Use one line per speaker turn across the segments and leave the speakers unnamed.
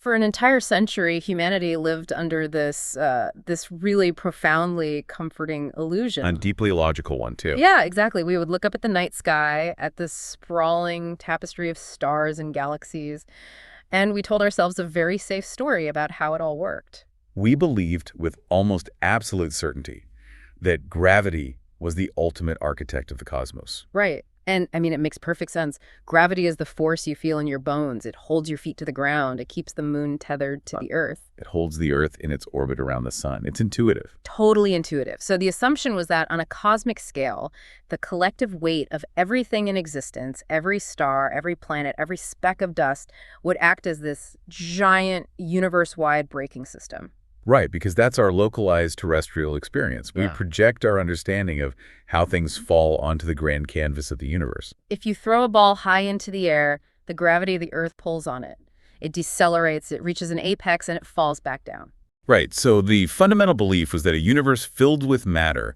for an entire century, humanity lived under this really profoundly comforting illusion.
A deeply logical one, too.
Yeah, exactly. We would look up at the night sky, at this sprawling tapestry of stars and galaxies, and we told ourselves a very safe story about how it all worked.
We believed with almost absolute certainty that gravity was the ultimate architect of the cosmos.
Right. And, I mean, it makes perfect sense. Gravity is the force you feel in your bones. It holds your feet to the ground. It keeps the moon tethered to the Earth.
It holds the Earth in its orbit around the sun. It's intuitive.
Totally intuitive. So the assumption was that on a cosmic scale, the collective weight of everything in existence, every star, every planet, every speck of dust, would act as this giant universe-wide braking system.
Right, because that's our localized terrestrial experience. We project our understanding of how things fall onto the grand canvas of the universe.
If you throw a ball high into the air, the gravity of the Earth pulls on it. It decelerates, it reaches an apex, and it falls back down.
Right, so the fundamental belief was that a universe filled with matter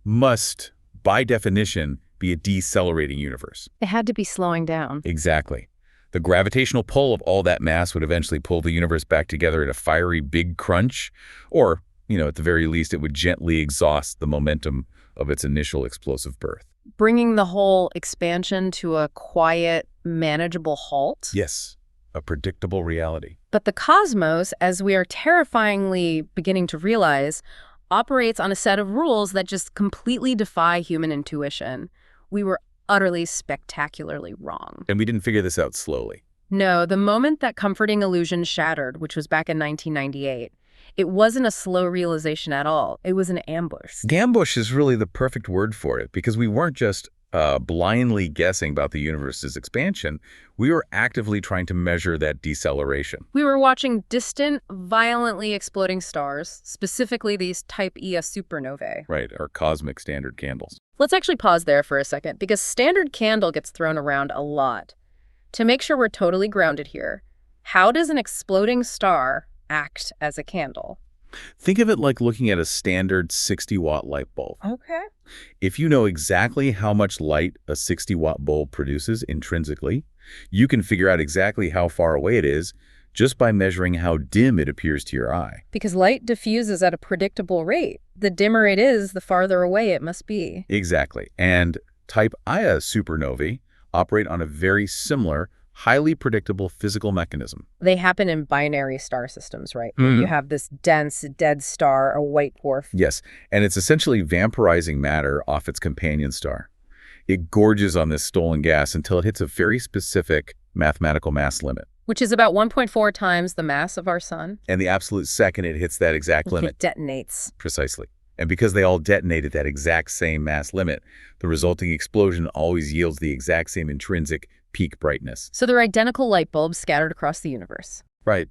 must, by definition, be a decelerating universe.
It had to be slowing down.
Exactly. The gravitational pull of all that mass would eventually pull the universe back together in a fiery big crunch, or, at the very least, it would gently exhaust the momentum of its initial explosive birth.
Bringing the whole expansion to a quiet, manageable halt?
Yes, a predictable reality.
But the cosmos, as we are terrifyingly beginning to realize, operates on a set of rules that just completely defy human intuition. We were utterly spectacularly wrong.
And we didn't figure this out slowly.
No, the moment that comforting illusion shattered, which was back in 1998, it wasn't a slow realization at all. It was an ambush.
Ambush is really the perfect word for it, because we weren't just blindly guessing about the universe's expansion. We were actively trying to measure that deceleration.
We were watching distant, violently exploding stars, specifically these Type Ia supernovae.
Right, our cosmic standard candles.
Let's actually pause there for a second, because standard candle gets thrown around a lot. To make sure we're totally grounded here, how does an exploding star act as a candle?
Think of it like looking at a standard 60-watt light bulb.
Okay.
If you know exactly how much light a 60-watt bulb produces intrinsically, you can figure out exactly how far away it is just by measuring how dim it appears to your eye.
Because light diffuses at a predictable rate. The dimmer it is, the farther away it must be.
Exactly. And Type Ia supernovae operate on a very similar, highly predictable physical mechanism.
They happen in binary star systems, right?
Mm-hmm.
You have this dense, dead star, a white dwarf.
Yes, and it's essentially vampirizing matter off its companion star. It gorges on this stolen gas until it hits a very specific mathematical mass limit.
Which is about 1.4 times the mass of our sun.
And the absolute second it hits that exact limit.
It detonates.
Precisely. And because they all detonate at that exact same mass limit, the resulting explosion always yields the exact same intrinsic peak brightness.
So they're identical light bulbs scattered across the universe.
Right.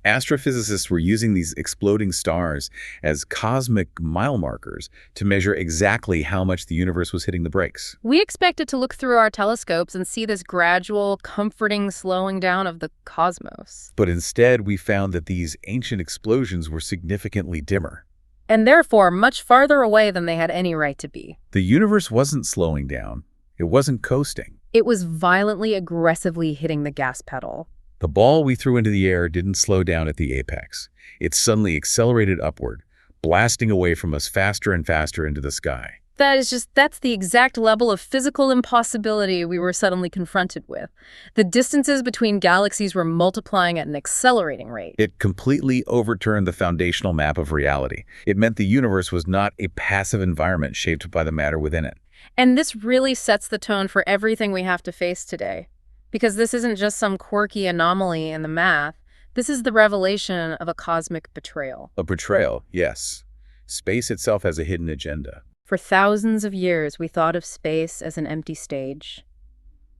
Astrophysicists were using these exploding stars as cosmic mile markers to measure exactly how much the universe was hitting the brakes.
We expected to look through our telescopes and see this gradual, comforting slowing down of the cosmos.
But instead, we found that these ancient explosions were significantly dimmer.
And therefore much farther away than they had any right to be.
The universe wasn't slowing down. It wasn't coasting.
It was violently, aggressively hitting the gas pedal.
The ball we threw into the air didn't slow down at the apex. It suddenly accelerated upward, blasting away from us faster and faster into the sky.
That's the exact level of physical impossibility we were suddenly confronted with. The distances between galaxies were multiplying at an accelerating rate.
It completely overturned the foundational map of reality. It meant the universe was not a passive environment shaped by the matter within it.
And this really sets the tone for everything we have to face today. Because this isn't just some quirky anomaly in the math. This is the revelation of a cosmic betrayal.
A betrayal, yes. Space itself has a hidden agenda.
For thousands of years, we thought of space as an empty stage.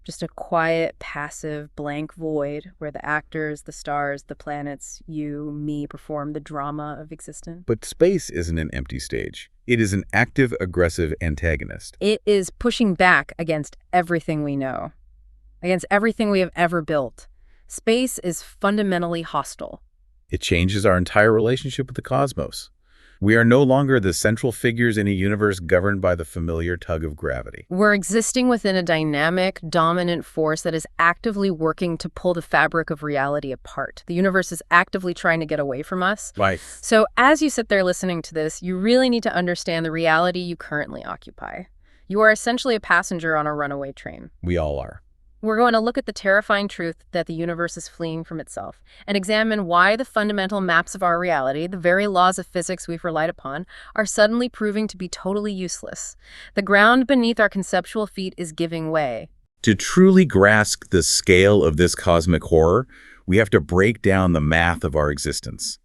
Just a quiet, passive, blank void where the actors, the stars, the planets, you, me, perform the drama of existence.
But space isn't an empty stage. It is an active, aggressive antagonist.
It is pushing back against everything we know, against everything we have ever built. Space is fundamentally hostile.
It changes our entire relationship with the cosmos. We are no longer the central figures in a universe governed by the familiar tug of gravity.
We're existing within a dynamic, dominant force that is actively working to pull the fabric of reality apart. The universe is actively trying to get away from us.
Right.
So as you sit there listening to this, you really need to understand the reality you currently occupy. You are essentially a passenger on a runaway train.
We all are.
We're going to look at the terrifying truth that the universe is fleeing from itself and examine why the fundamental maps of our reality, the very laws of physics we've relied upon, are suddenly proving to be totally useless. The ground beneath our conceptual feet is giving way.
To truly grasp the scale of this cosmic horror, we have to break down the math of our existence,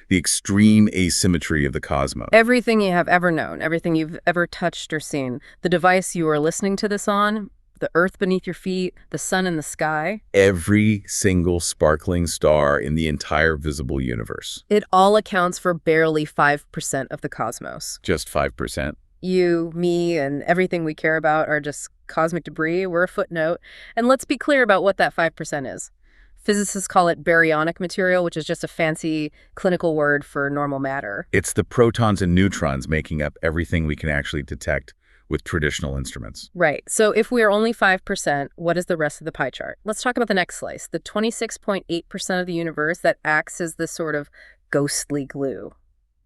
the extreme asymmetry of the cosmos.
Everything you have ever known, everything you've ever touched or seen, the device you are listening to this on, the earth beneath your feet, the sun in the sky.
Every single sparkling star in the entire visible universe.
It all accounts for barely 5% of the cosmos.
Just 5%.
You, me, and everything we care about are just cosmic debris. We're a footnote. And let's be clear about what that 5% is. Physicists call it baryonic material, which is just a fancy clinical word for normal matter.
It's the protons and neutrons making up everything we can actually detect with traditional instruments.
Right. So if we are only 5%, what is the rest of the pie chart? Let's talk about the next slice, the 26.8% of the universe that acts as this sort of ghostly glue,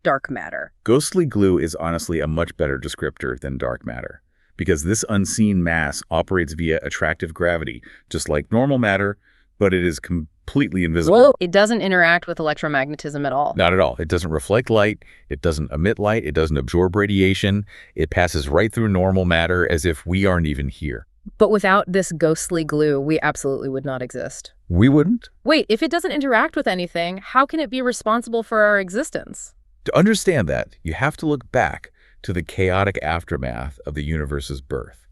dark matter.
Ghostly glue is honestly a much better descriptor than dark matter, because this unseen mass operates via attractive gravity, just like normal matter, but it is completely invisible.
Whoa. It doesn't interact with electromagnetism at all.
Not at all. It doesn't reflect light. It doesn't emit light. It doesn't absorb radiation. It passes right through normal matter as if we aren't even here.
But without this ghostly glue, we absolutely would not exist.
We wouldn't?
Wait, if it doesn't interact with anything, how can it be responsible for our existence?
To understand that, you have to look back to the chaotic aftermath of the universe's birth.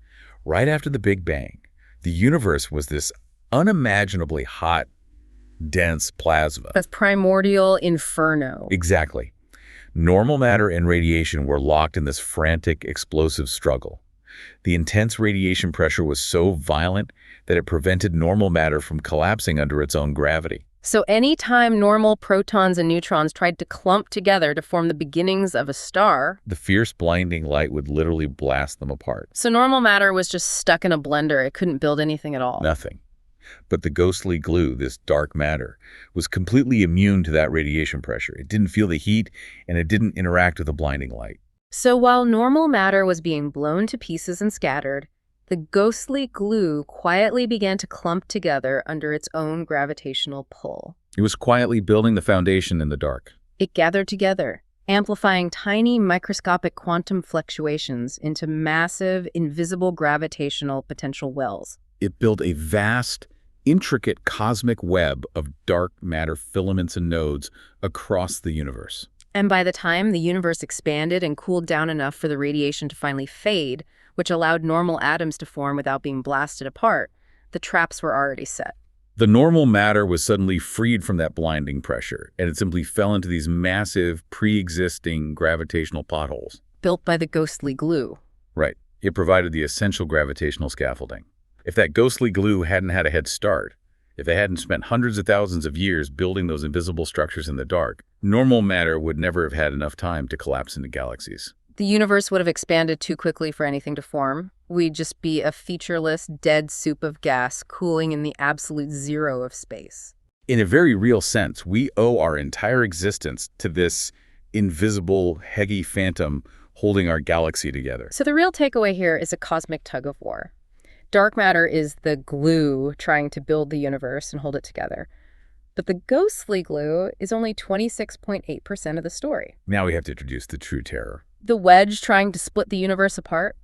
Right after the Big Bang, the universe was this unimaginably hot, dense plasma.
That's primordial inferno.
Exactly. Normal matter and radiation were locked in this frantic, explosive struggle. The intense radiation pressure was so violent that it prevented normal matter from collapsing under its own gravity.
So anytime normal protons and neutrons tried to clump together to form the beginnings of a star,
the fierce, blinding light would literally blast them apart.
So normal matter was just stuck in a blender. It couldn't build anything at all.
Nothing. But the ghostly glue, this dark matter, was completely immune to that radiation pressure. It didn't feel the heat, and it didn't interact with the blinding light.
So while normal matter was being blown to pieces and scattered, the ghostly glue quietly began to clump together under its own gravitational pull.
It was quietly building the foundation in the dark.
It gathered together, amplifying tiny microscopic quantum fluctuations into massive, invisible gravitational potential wells.
It built a vast, intricate cosmic web of dark matter filaments and nodes across the universe.
And by the time the universe expanded and cooled down enough for the radiation to finally fade, which allowed normal atoms to form without being blasted apart, the traps were already set.
The normal matter was suddenly freed from that blinding pressure, and it simply fell into these massive, pre-existing gravitational potholes.
Built by the ghostly glue.
Right. It provided the essential gravitational scaffolding. If that ghostly glue hadn't had a head start, if they hadn't spent hundreds of thousands of years building those invisible structures in the dark, normal matter would never have had enough time to collapse into galaxies.
The universe would have expanded too quickly for anything to form. We'd just be a featureless, dead soup of gas cooling in the absolute zero of space.
In a very real sense, we owe our entire existence to this invisible, heady phantom holding our galaxy together.
So the real takeaway here is a cosmic tug of war. Dark matter is the glue trying to build the universe and hold it together. But the ghostly glue is only 26.8% of the story.
Now we have to introduce the true terror.
The wedge trying to split the universe apart,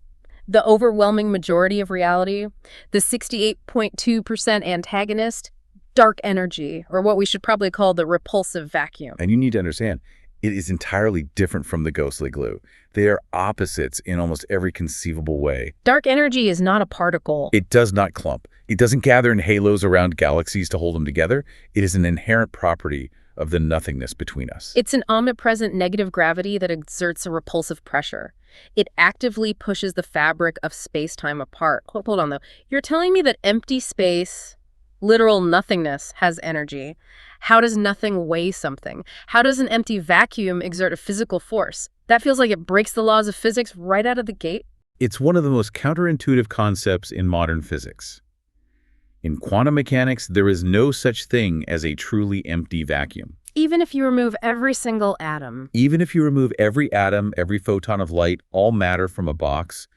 the overwhelming majority of reality, the 68.2% antagonist, dark energy, or what we should probably call the repulsive vacuum.
And you need to understand, it is entirely different from the ghostly glue. They are opposites in almost every conceivable way.
Dark energy is not a particle.
It does not clump. It doesn't gather in halos around galaxies to hold them together. It is an inherent property of the nothingness between us.
It's an omnipresent negative gravity that exerts a repulsive pressure. It actively pushes the fabric of space-time apart. Hold on, though. You're telling me that empty space Literal nothingness has energy. How does nothing weigh something? How does an empty vacuum exert a physical force? That feels like it breaks the laws of physics right out of the gate.
It's one of the most counterintuitive concepts in modern physics. In quantum mechanics, there is no such thing as a truly empty vacuum.
Even if you remove every single atom.
Even if you remove every atom, every photon of light, all matter from a box,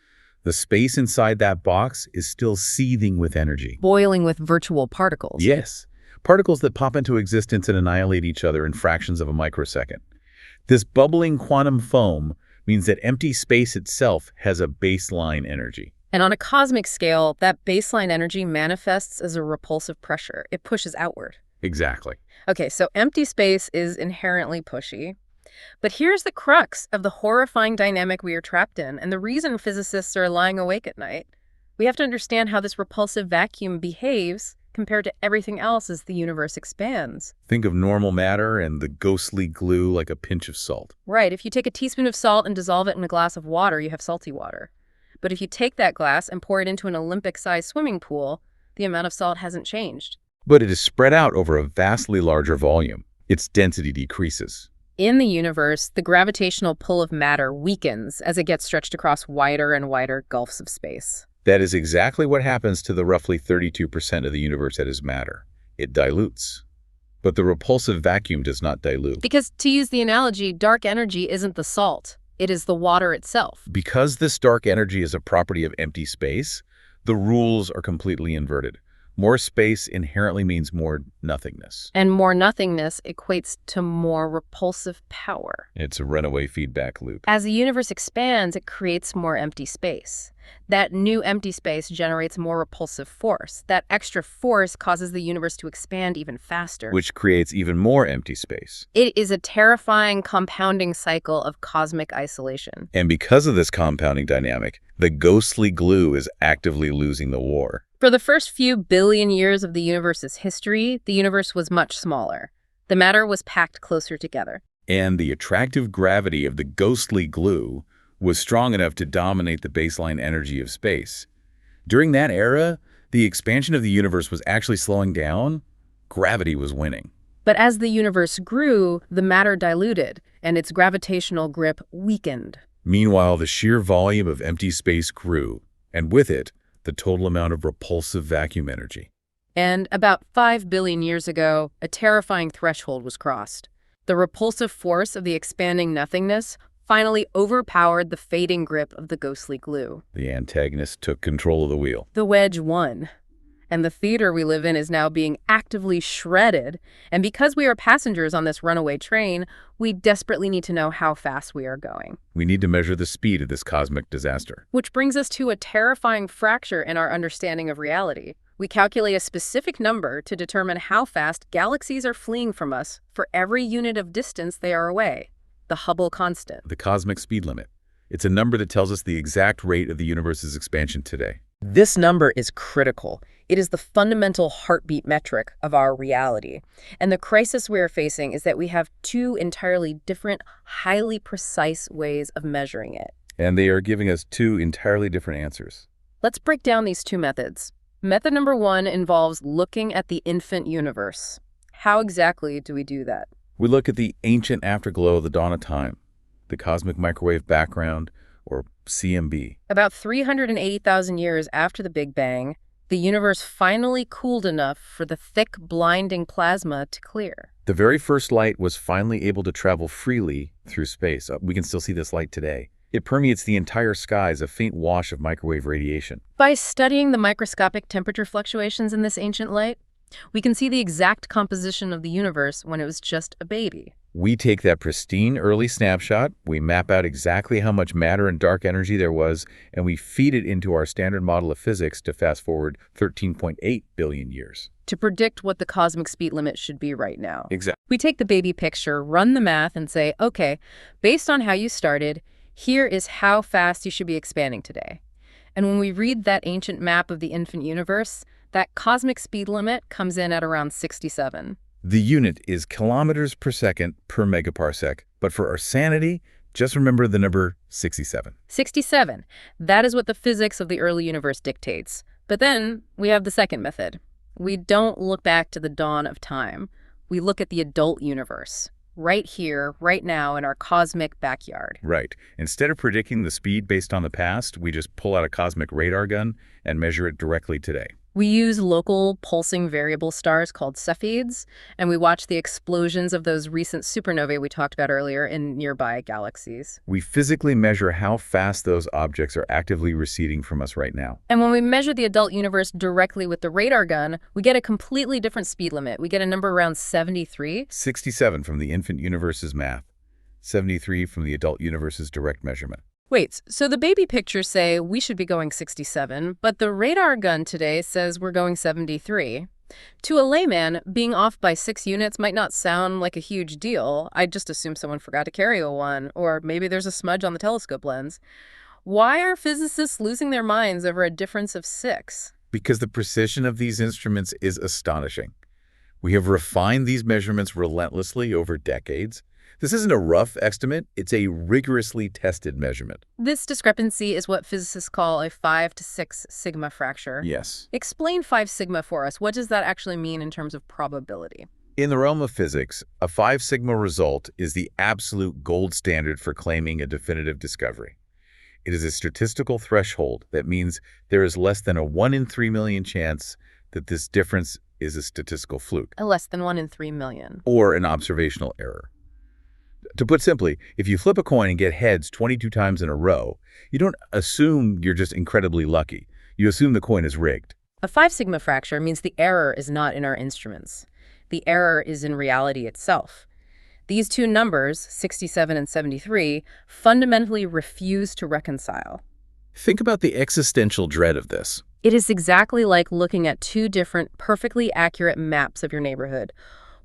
the space inside that box is still seething with energy.
Boiling with virtual particles.
Yes, particles that pop into existence and annihilate each other in fractions of a microsecond. This bubbling quantum foam means that empty space itself has a baseline energy.
And on a cosmic scale, that baseline energy manifests as a repulsive pressure. It pushes outward.
Exactly.
Okay, so empty space is inherently pushy. But here's the crux of the horrifying dynamic we are trapped in, and the reason physicists are lying awake at night. We have to understand how this repulsive vacuum behaves compared to everything else as the universe expands.
Think of normal matter and the ghostly glue like a pinch of salt.
Right, if you take a teaspoon of salt and dissolve it in a glass of water, you have salty water. But if you take that glass and pour it into an Olympic-sized swimming pool, the amount of salt hasn't changed.
But it is spread out over a vastly larger volume. Its density decreases.
In the universe, the gravitational pull of matter weakens as it gets stretched across wider and wider gulfs of space.
That is exactly what happens to the roughly 32% of the universe that is matter. It dilutes. But the repulsive vacuum does not dilute.
Because, to use the analogy, dark energy isn't the salt. It is the water itself.
Because this dark energy is a property of empty space, the rules are completely inverted. More space inherently means more nothingness.
And more nothingness equates to more repulsive power.
It's a runaway feedback loop.
As the universe expands, it creates more empty space. That new empty space generates more repulsive force. That extra force causes the universe to expand even faster.
Which creates even more empty space.
It is a terrifying compounding cycle of cosmic isolation.
And because of this compounding dynamic, the ghostly glue is actively losing the war.
For the first few billion years of the universe's history, the universe was much smaller. The matter was packed closer together.
And the attractive gravity of the ghostly glue was strong enough to dominate the baseline energy of space. During that era, the expansion of the universe was actually slowing down. Gravity was winning.
But as the universe grew, the matter diluted, and its gravitational grip weakened.
Meanwhile, the sheer volume of empty space grew, and with it, the total amount of repulsive vacuum energy.
And about 5 billion years ago, a terrifying threshold was crossed. The repulsive force of the expanding nothingness finally overpowered the fading grip of the ghostly glue.
The antagonist took control of the wheel.
The wedge won. And the theater we live in is now being actively shredded. And because we are passengers on this runaway train, we desperately need to know how fast we are going.
We need to measure the speed of this cosmic disaster.
Which brings us to a terrifying fracture in our understanding of reality. We calculate a specific number to determine how fast galaxies are fleeing from us for every unit of distance they are away. The Hubble constant.
The cosmic speed limit. It's a number that tells us the exact rate of the universe's expansion today.
This number is critical. It is the fundamental heartbeat metric of our reality. And the crisis we are facing is that we have two entirely different, highly precise ways of measuring it.
And they are giving us two entirely different answers.
Let's break down these two methods. Method number one involves looking at the infant universe. How exactly do we do that?
We look at the ancient afterglow of the dawn of time, the cosmic microwave background, or CMB.
About 380,000 years after the Big Bang, the universe finally cooled enough for the thick, blinding plasma to clear.
The very first light was finally able to travel freely through space. We can still see this light today. It permeates the entire sky as a faint wash of microwave radiation.
By studying the microscopic temperature fluctuations in this ancient light, we can see the exact composition of the universe when it was just a baby.
We take that pristine early snapshot, we map out exactly how much matter and dark energy there was, and we feed it into our standard model of physics to fast forward 13.8 billion years.
To predict what the cosmic speed limit should be right now.
Exactly.
We take the baby picture, run the math, and say, okay, based on how you started, here is how fast you should be expanding today. And when we read that ancient map of the infant universe, that cosmic speed limit comes in at around 67.
The unit is kilometers per second per megaparsec, but for our sanity, just remember the number 67.
67. That is what the physics of the early universe dictates. But then we have the second method. We don't look back to the dawn of time. We look at the adult universe, right here, right now, in our cosmic backyard.
Right. Instead of predicting the speed based on the past, we just pull out a cosmic radar gun and measure it directly today.
We use local pulsing variable stars called Cepheids, and we watch the explosions of those recent supernovae we talked about earlier in nearby galaxies.
We physically measure how fast those objects are actively receding from us right now.
And when we measure the adult universe directly with the radar gun, we get a completely different speed limit. We get a number around 73.
67 from the infant universe's math, 73 from the adult universe's direct measurement.
Wait, so the baby pictures say we should be going 67, but the radar gun today says we're going 73. To a layman, being off by 6 units might not sound like a huge deal. I'd just assume someone forgot to carry a 1, or maybe there's a smudge on the telescope lens. Why are physicists losing their minds over a difference of 6?
Because the precision of these instruments is astonishing. We have refined these measurements relentlessly over decades. This isn't a rough estimate, it's a rigorously tested measurement.
This discrepancy is what physicists call a 5 to 6 sigma fracture.
Yes.
Explain 5 sigma for us. What does that actually mean in terms of probability?
In the realm of physics, a 5 sigma result is the absolute gold standard for claiming a definitive discovery. It is a statistical threshold that means there is less than a 1 in 3 million chance that this difference is a statistical fluke.
A less than 1 in 3 million.
Or an observational error. To put simply, if you flip a coin and get heads 22 times in a row, you don't assume you're just incredibly lucky. You assume the coin is rigged.
A 5 sigma fracture means the error is not in our instruments. The error is in reality itself. These two numbers, 67 and 73, fundamentally refuse to reconcile.
Think about the existential dread of this.
It is exactly like looking at two different, perfectly accurate maps of your neighborhood.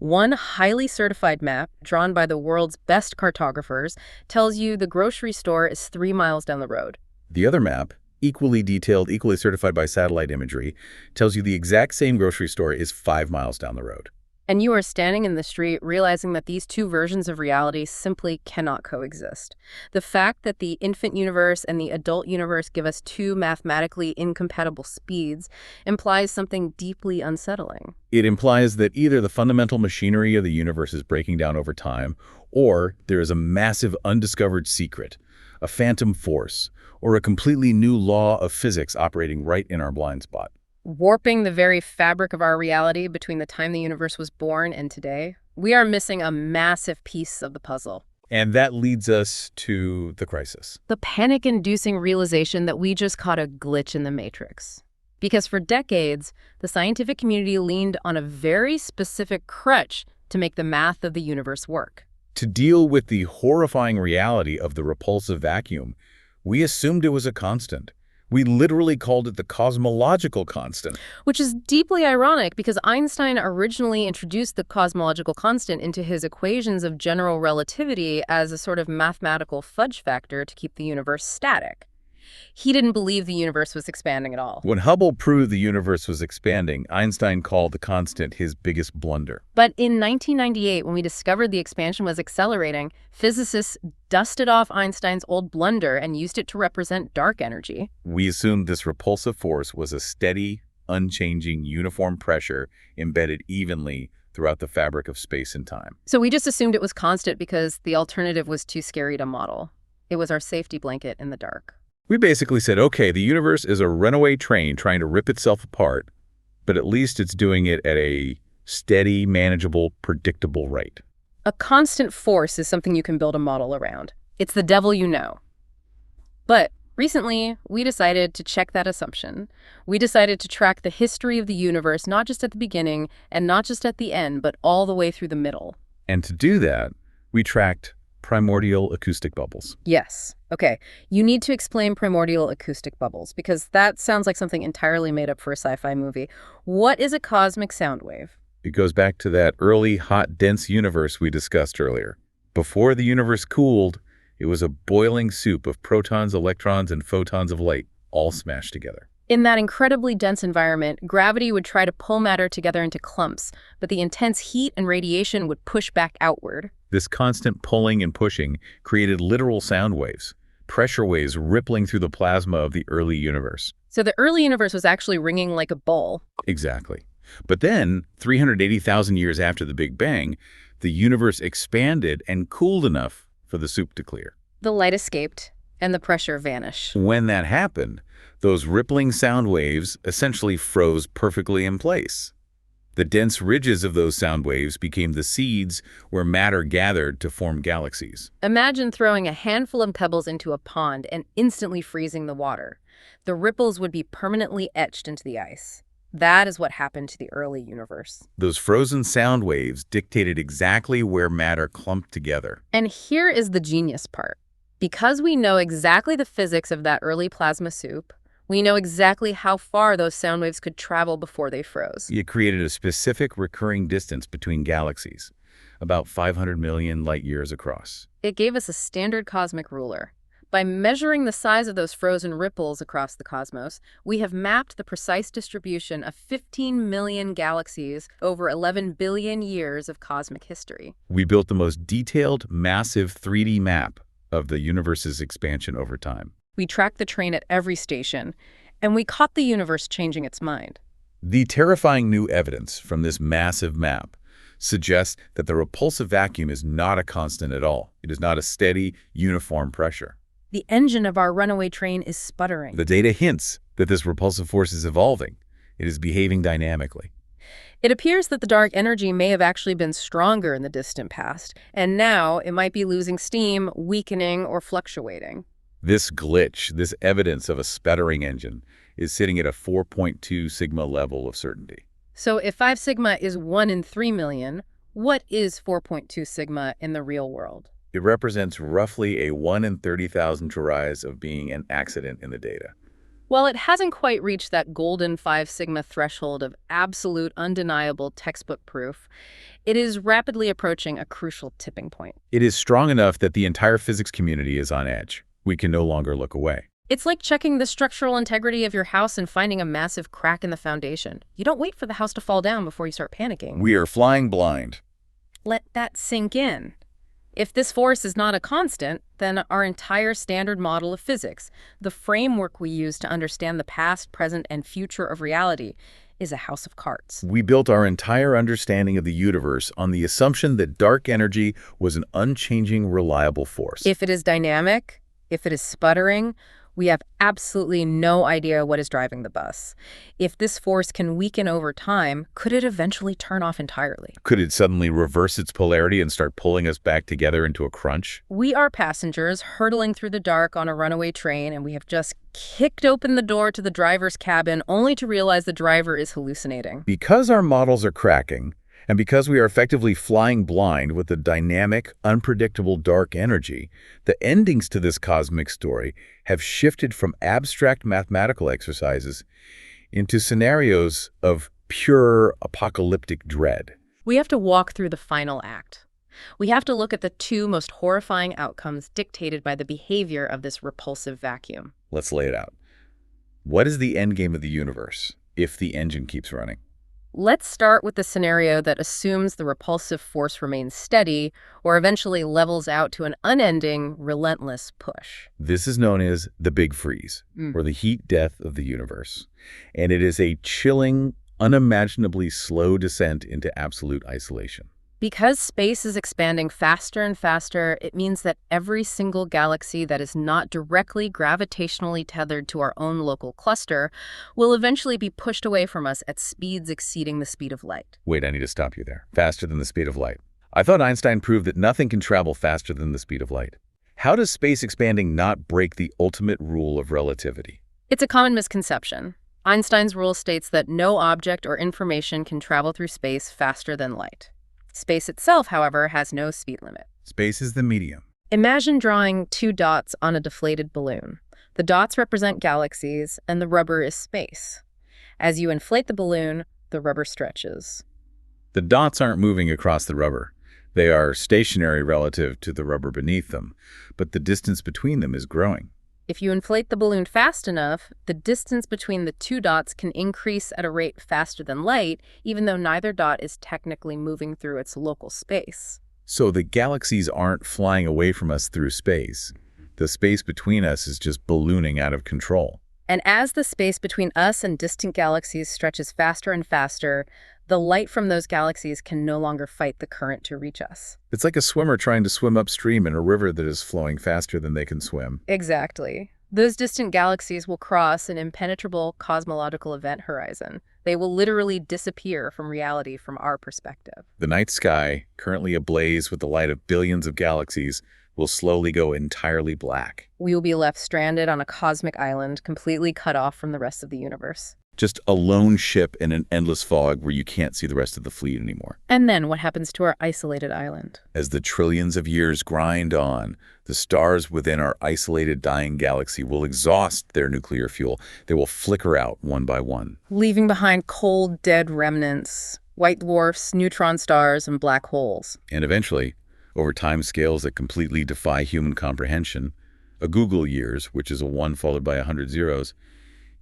One highly certified map, drawn by the world's best cartographers, tells you the grocery store is 3 miles down the road.
The other map, equally detailed, equally certified by satellite imagery, tells you the exact same grocery store is 5 miles down the road.
And you are standing in the street realizing that these two versions of reality simply cannot coexist. The fact that the infant universe and the adult universe give us two mathematically incompatible speeds implies something deeply unsettling.
It implies that either the fundamental machinery of the universe is breaking down over time, or there is a massive undiscovered secret, a phantom force, or a completely new law of physics operating right in our blind spot.
Warping the very fabric of our reality between the time the universe was born and today, we are missing a massive piece of the puzzle.
And that leads us to the crisis.
The panic-inducing realization that we just caught a glitch in the matrix. Because for decades, the scientific community leaned on a very specific crutch to make the math of the universe work.
To deal with the horrifying reality of the repulsive vacuum, we assumed it was a constant. We literally called it the cosmological constant.
Which is deeply ironic because Einstein originally introduced the cosmological constant into his equations of general relativity as a sort of mathematical fudge factor to keep the universe static. He didn't believe the universe was expanding at all.
When Hubble proved the universe was expanding, Einstein called the constant his biggest blunder.
But in 1998, when we discovered the expansion was accelerating, physicists dusted off Einstein's old blunder and used it to represent dark energy.
We assumed this repulsive force was a steady, unchanging, uniform pressure embedded evenly throughout the fabric of space and time.
So we just assumed it was constant because the alternative was too scary to model. It was our safety blanket in the dark.
We basically said, okay, the universe is a runaway train trying to rip itself apart, but at least it's doing it at a steady, manageable, predictable rate.
A constant force is something you can build a model around. It's the devil you know. But recently, we decided to check that assumption. We decided to track the history of the universe, not just at the beginning and not just at the end, but all the way through the middle.
And to do that, we tracked primordial acoustic bubbles.
Yes. Okay. You need to explain primordial acoustic bubbles because that sounds like something entirely made up for a sci-fi movie. What is a cosmic sound wave?
It goes back to that early, hot, dense universe we discussed earlier. Before the universe cooled, it was a boiling soup of protons, electrons, and photons of light, all smashed together.
In that incredibly dense environment, gravity would try to pull matter together into clumps, but the intense heat and radiation would push back outward.
This constant pulling and pushing created literal sound waves, pressure waves rippling through the plasma of the early universe.
So the early universe was actually ringing like a bowl.
Exactly. But then, 380,000 years after the Big Bang, the universe expanded and cooled enough for the soup to clear.
The light escaped, and the pressure vanished.
When that happened, those rippling sound waves essentially froze perfectly in place. The dense ridges of those sound waves became the seeds where matter gathered to form galaxies.
Imagine throwing a handful of pebbles into a pond and instantly freezing the water. The ripples would be permanently etched into the ice. That is what happened to the early universe.
Those frozen sound waves dictated exactly where matter clumped together.
And here is the genius part. Because we know exactly the physics of that early plasma soup, we know exactly how far those sound waves could travel before they froze.
It created a specific recurring distance between galaxies, about 500 million light years across.
It gave us a standard cosmic ruler. By measuring the size of those frozen ripples across the cosmos, we have mapped the precise distribution of 15 million galaxies over 11 billion years of cosmic history.
We built the most detailed, massive 3D map of the universe's expansion over time.
We tracked the train at every station, and we caught the universe changing its mind.
The terrifying new evidence from this massive map suggests that the repulsive vacuum is not a constant at all. It is not a steady, uniform pressure.
The engine of our runaway train is sputtering.
The data hints that this repulsive force is evolving. It is behaving dynamically.
It appears that the dark energy may have actually been stronger in the distant past, and now it might be losing steam, weakening, or fluctuating.
This glitch, this evidence of a sputtering engine, is sitting at a 4.2 sigma level of certainty.
So if 5 sigma is 1 in 3 million, what is 4.2 sigma in the real world?
It represents roughly a 1 in 30,000 tries of being an accident in the data.
While it hasn't quite reached that golden 5 sigma threshold of absolute, undeniable textbook proof, it is rapidly approaching a crucial tipping point.
It is strong enough that the entire physics community is on edge. We can no longer look away.
It's like checking the structural integrity of your house and finding a massive crack in the foundation. You don't wait for the house to fall down before you start panicking.
We are flying blind.
Let that sink in. If this force is not a constant, then our entire standard model of physics, the framework we use to understand the past, present, and future of reality, is a house of cards.
We built our entire understanding of the universe on the assumption that dark energy was an unchanging, reliable force.
If it is dynamic, if it is sputtering, we have absolutely no idea what is driving the bus. If this force can weaken over time, could it eventually turn off entirely?
Could it suddenly reverse its polarity and start pulling us back together into a crunch?
We are passengers hurtling through the dark on a runaway train, and we have just kicked open the door to the driver's cabin only to realize the driver is hallucinating.
Because our models are cracking, and because we are effectively flying blind with the dynamic, unpredictable dark energy, the endings to this cosmic story have shifted from abstract mathematical exercises into scenarios of pure apocalyptic dread.
We have to walk through the final act. We have to look at the 2 most horrifying outcomes dictated by the behavior of this repulsive vacuum.
Let's lay it out. What is the end game of the universe if the engine keeps running?
Let's start with the scenario that assumes the repulsive force remains steady or eventually levels out to an unending, relentless push.
This is known as the Big Freeze, or the heat death of the universe. And it is a chilling, unimaginably slow descent into absolute isolation.
Because space is expanding faster and faster, it means that every single galaxy that is not directly gravitationally tethered to our own local cluster will eventually be pushed away from us at speeds exceeding the speed of light.
Wait, I need to stop you there. Faster than the speed of light. I thought Einstein proved that nothing can travel faster than the speed of light. How does space expanding not break the ultimate rule of relativity?
It's a common misconception. Einstein's rule states that no object or information can travel through space faster than light. Space itself, however, has no speed limit.
Space is the medium.
Imagine drawing 2 dots on a deflated balloon. The dots represent galaxies, and the rubber is space. As you inflate the balloon, the rubber stretches.
The dots aren't moving across the rubber. They are stationary relative to the rubber beneath them, but the distance between them is growing.
If you inflate the balloon fast enough, the distance between the 2 dots can increase at a rate faster than light, even though neither dot is technically moving through its local space.
So the galaxies aren't flying away from us through space. The space between us is just ballooning out of control.
And as the space between us and distant galaxies stretches faster and faster, the light from those galaxies can no longer fight the current to reach us.
It's like a swimmer trying to swim upstream in a river that is flowing faster than they can swim.
Exactly. Those distant galaxies will cross an impenetrable cosmological event horizon. They will literally disappear from reality from our perspective.
The night sky, currently ablaze with the light of billions of galaxies, will slowly go entirely black.
We will be left stranded on a cosmic island, completely cut off from the rest of the universe.
Just a lone ship in an endless fog where you can't see the rest of the fleet anymore.
And then what happens to our isolated island?
As the trillions of years grind on, the stars within our isolated dying galaxy will exhaust their nuclear fuel. They will flicker out one by one,
Leaving behind cold, dead remnants, white dwarfs, neutron stars, and black holes.
and eventually, over time scales that completely defy human comprehension, a Google years, which is a 1 followed by 100 zeros,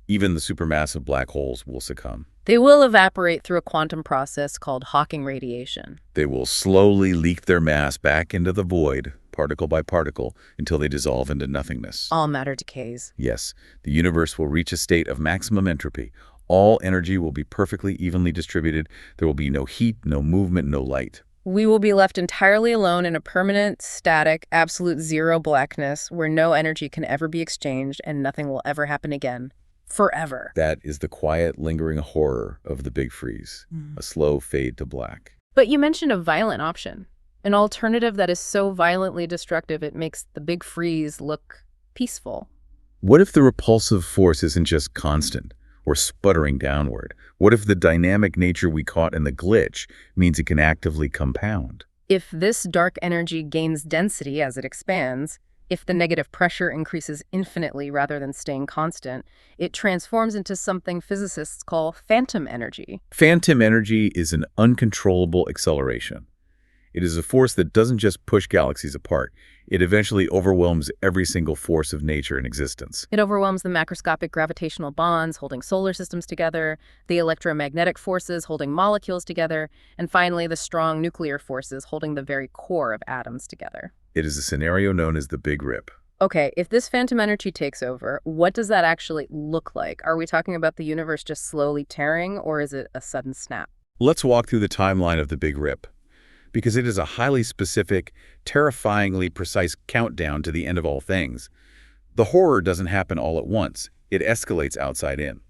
even the supermassive black holes will succumb.
They will evaporate through a quantum process called Hawking radiation.
They will slowly leak their mass back into the void, particle by particle, until they dissolve into nothingness.
All matter decays.
Yes, the universe will reach a state of maximum entropy. All energy will be perfectly evenly distributed. There will be no heat, no movement, no light.
We will be left entirely alone in a permanent, static, absolute zero blackness where no energy can ever be exchanged and nothing will ever happen again. Forever.
That is the quiet, lingering horror of the big freeze, a slow fade to black.
But you mentioned a violent option. An alternative that is so violently destructive it makes the big freeze look peaceful.
What if the repulsive force isn't just constant or sputtering downward? What if the dynamic nature we caught in the glitch means it can actively compound?
If this dark energy gains density as it expands, if the negative pressure increases infinitely rather than staying constant, it transforms into something physicists call phantom energy.
Phantom energy is an uncontrollable acceleration. It is a force that doesn't just push galaxies apart. It eventually overwhelms every single force of nature in existence.
It overwhelms the macroscopic gravitational bonds holding solar systems together, the electromagnetic forces holding molecules together, and finally the strong nuclear forces holding the very core of atoms together.
It is a scenario known as the Big Rip.
Okay, if this phantom energy takes over, what does that actually look like? Are we talking about the universe just slowly tearing, or is it a sudden snap?
Let's walk through the timeline of the Big Rip, because it is a highly specific, terrifyingly precise countdown to the end of all things. The horror doesn't happen all at once. It escalates outside in.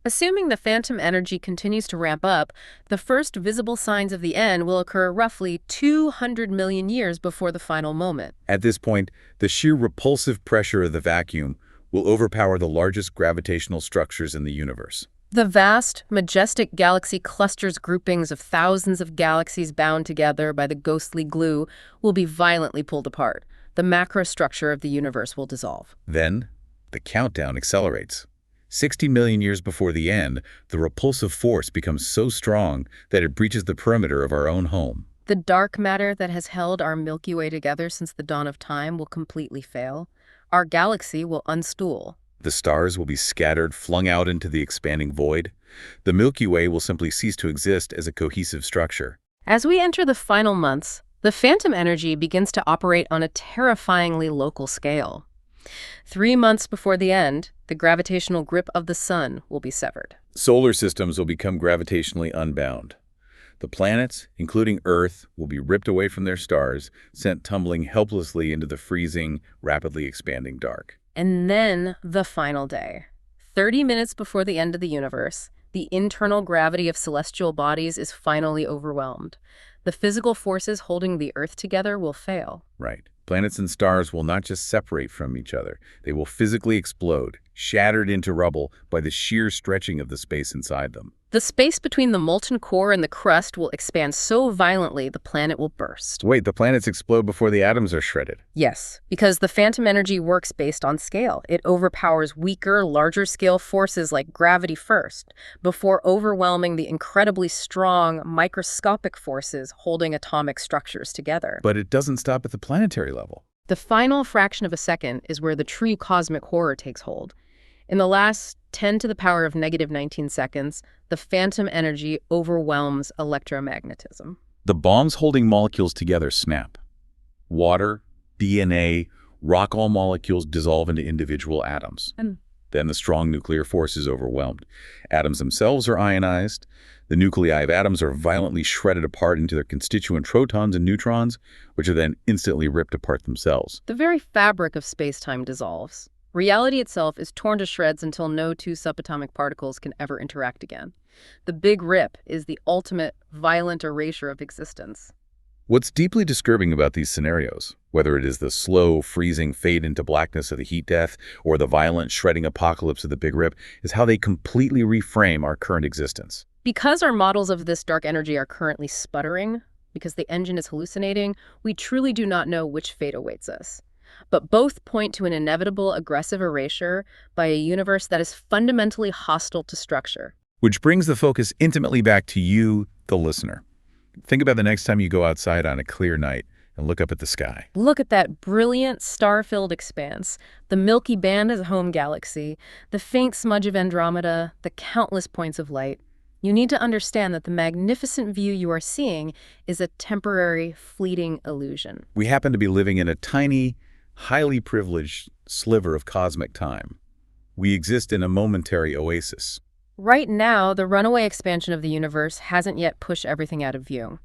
Assuming the phantom energy continues to ramp up, the first visible signs of the end will occur roughly 200 million years before the final moment.
At this point, the sheer repulsive pressure of the vacuum will overpower the largest gravitational structures in the universe.
The vast, majestic galaxy clusters groupings of thousands of galaxies bound together by the ghostly glue will be violently pulled apart. The macrostructure of the universe will dissolve.
Then, the countdown accelerates. 60 million years before the end, the repulsive force becomes so strong that it breaches the perimeter of our own home.
The dark matter that has held our Milky Way together since the dawn of time will completely fail. Our galaxy will unstool.
The stars will be scattered, flung out into the expanding void. The Milky Way will simply cease to exist as a cohesive structure.
As we enter the final months, the phantom energy begins to operate on a terrifyingly local scale. 3 months before the end, the gravitational grip of the sun will be severed.
Solar systems will become gravitationally unbound. The planets, including Earth, will be ripped away from their stars, sent tumbling helplessly into the freezing, rapidly expanding dark.
And then the final day. 30 minutes before the end of the universe, the internal gravity of celestial bodies is finally overwhelmed. The physical forces holding the Earth together will fail.
Right. Planets and stars will not just separate from each other. They will physically explode, shattered into rubble by the sheer stretching of the space inside them.
The space between the molten core and the crust will expand so violently the planet will burst.
Wait, the planets explode before the atoms are shredded.
Yes, because the phantom energy works based on scale. It overpowers weaker, larger-scale forces like gravity first, before overwhelming the incredibly strong, microscopic forces holding atomic structures together.
But it doesn't stop at the planetary level.
The final fraction of a second is where the true cosmic horror takes hold. In the last 10 to the power of -19 seconds, the phantom energy overwhelms electromagnetism.
The bonds holding molecules together snap. Water, DNA, rock all molecules dissolve into individual atoms.
And
Then the strong nuclear force is overwhelmed. Atoms themselves are ionized. The nuclei of atoms are violently shredded apart into their constituent protons and neutrons, which are then instantly ripped apart themselves.
The very fabric of space-time dissolves. Reality itself is torn to shreds until no two subatomic particles can ever interact again. The Big Rip is the ultimate violent erasure of existence.
What's deeply disturbing about these scenarios, whether it is the slow, freezing fade into blackness of the heat death or the violent shredding apocalypse of the Big Rip, is how they completely reframe our current existence.
Because our models of this dark energy are currently sputtering, because the engine is hallucinating, we truly do not know which fate awaits us. But both point to an inevitable aggressive erasure by a universe that is fundamentally hostile to structure.
Which brings the focus intimately back to you, the listener. Think about the next time you go outside on a clear night and look up at the sky.
Look at that brilliant star-filled expanse. The Milky Band is a home galaxy, the faint smudge of Andromeda, the countless points of light. You need to understand that the magnificent view you are seeing is a temporary, fleeting illusion.
We happen to be living in a tiny, highly privileged sliver of cosmic time. We exist in a momentary oasis.
Right now, the runaway expansion of the universe hasn't yet pushed everything out of view.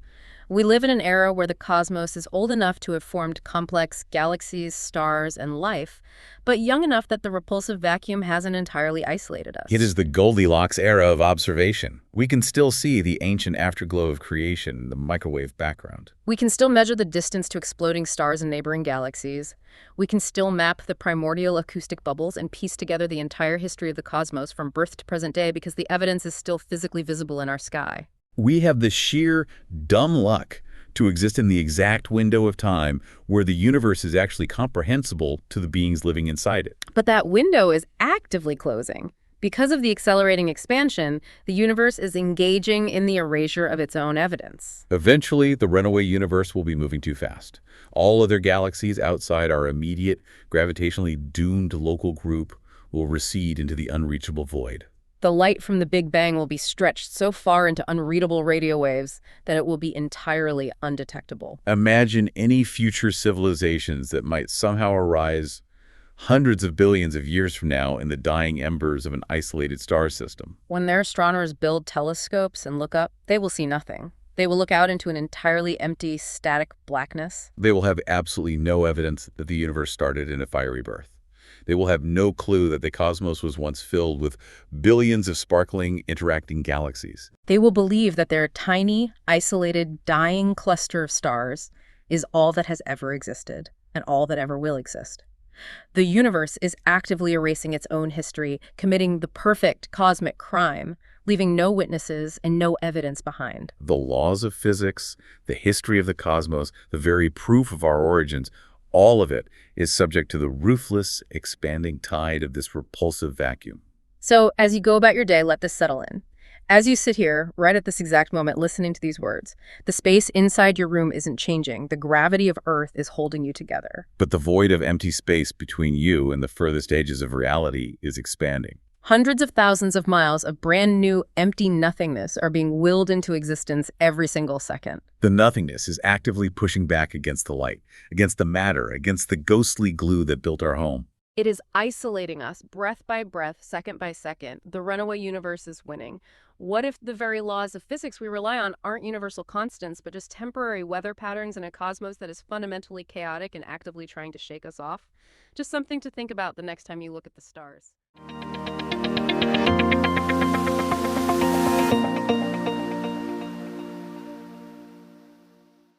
We live in an era where the cosmos is old enough to have formed complex galaxies, stars, and life, but young enough that the repulsive vacuum hasn't entirely isolated us.
It is the Goldilocks era of observation. We can still see the ancient afterglow of creation in the microwave background.
We can still measure the distance to exploding stars and neighboring galaxies. We can still map the primordial acoustic bubbles and piece together the entire history of the cosmos from birth to present day because the evidence is still physically visible in our sky.
We have the sheer dumb luck to exist in the exact window of time where the universe is actually comprehensible to the beings living inside it.
But that window is actively closing. Because of the accelerating expansion, the universe is engaging in the erasure of its own evidence.
Eventually, the runaway universe will be moving too fast. All other galaxies outside our immediate, gravitationally doomed local group will recede into the unreachable void.
The light from the Big Bang will be stretched so far into unreadable radio waves that it will be entirely undetectable.
Imagine any future civilizations that might somehow arise hundreds of billions of years from now in the dying embers of an isolated star system.
When their astronomers build telescopes and look up, they will see nothing. They will look out into an entirely empty, static blackness.
They will have absolutely no evidence that the universe started in a fiery birth. They will have no clue that the cosmos was once filled with billions of sparkling, interacting galaxies.
They will believe that their tiny, isolated, dying cluster of stars is all that has ever existed and all that ever will exist. The universe is actively erasing its own history, committing the perfect cosmic crime, leaving no witnesses and no evidence behind.
The laws of physics, the history of the cosmos, the very proof of our origins, all of it is subject to the ruthless, expanding tide of this repulsive vacuum.
So as you go about your day, let this settle in. As you sit here, right at this exact moment, listening to these words, the space inside your room isn't changing. The gravity of Earth is holding you together.
But the void of empty space between you and the furthest edges of reality is expanding.
Hundreds of thousands of miles of brand new, empty nothingness are being willed into existence every single second.
The nothingness is actively pushing back against the light, against the matter, against the ghostly glue that built our home.
It is isolating us, breath by breath, second by second. The runaway universe is winning. What if the very laws of physics we rely on aren't universal constants, but just temporary weather patterns in a cosmos that is fundamentally chaotic and actively trying to shake us off? Just something to think about the next time you look at the stars.